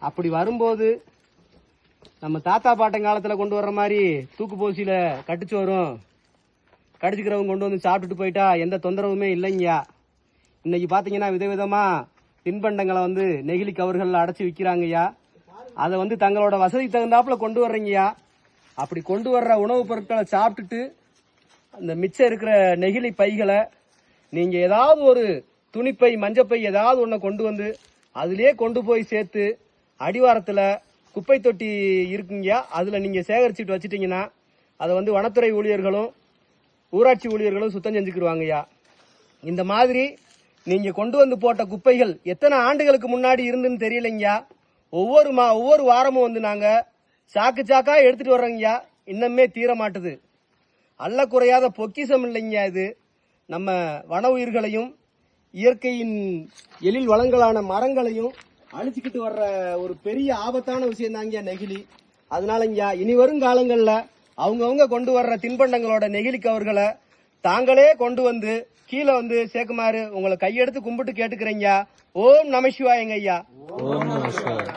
அப்படி வரும்போது நம்ம தாத்தா பாட்டன் காலத்துல கொண்டு வர்ற மாதிரி தூக்கு போசியில கட்டுச்சோறும் கடிச்சுக்கிறவங்க கொண்டு வந்து சாப்பிட்டுட்டு போயிட்டா எந்த தொந்தரவுமே இல்லைங்கய்யா. இன்னைக்கு பாத்தீங்கன்னா விதவிதமா தின்பண்டங்களை வந்து நெகிழி கவர்கள்ல அடைச்சி விற்கிறாங்கய்யா. அதை வந்து தங்களோட வசதிக்கு தகுந்தாப்புல கொண்டு வர்றீங்கய்யா. அப்படி கொண்டு வர்ற உணவுப் பொருட்களை சாப்பிட்டுட்டு அந்த மிச்சம் இருக்கிற நெகிழி பைகளை நீங்க ஏதாவது ஒரு துணிப்பை மஞ்சப்பை ஏதாவது ஒண்ணு கொண்டு வந்து அதுலயே கொண்டு போய் சேர்த்து அடிவாரத்துல குப்பை தொட்டி இருக்குங்க, அதுல நீங்க சேகரிச்சுட்டு வச்சிட்டீங்கன்னா அதை வந்து வனத்துறை ஊழியர்களும் ஊராட்சி ஊழியர்களும் சுத்தம் செஞ்சுக்கிடுவாங்கய்யா. இந்த மாதிரி நீங்க கொண்டு வந்து போட்ட குப்பைகள் எத்தனை ஆண்டுகளுக்கு முன்னாடி இருந்துன்னு தெரியலைங்கய்யா. ஒவ்வொரு வாரமும் வந்து நாங்க சாக்கு சாக்கா எடுத்துட்டு வர்றோங்கய்யா. இன்னுமே தீர மாட்டுது. அல்ல குறையாத பொக்கிசம் இல்லைங்க இது. நம்ம வன உயிர்களையும் இயற்கையின் எழில் வளங்களான மரங்களையும் அழிச்சுக்கிட்டு வர்ற ஒரு பெரிய ஆபத்தான விஷயம் தாங்க நெகிழி. அதனாலங்க இனி வரும் காலங்கள்ல அவங்கவுங்க கொண்டு வர்ற தின்பண்டங்களோட நெகிழி கவர்களை தாங்களே கொண்டு வந்து கீழே வந்து சேர்க்குமாறு உங்களை கையெடுத்து கும்பிட்டு கேட்டுக்கிறீங்க. ஓம் நம சிவாயங்க ஐயா. ஓம் நம சிவாய.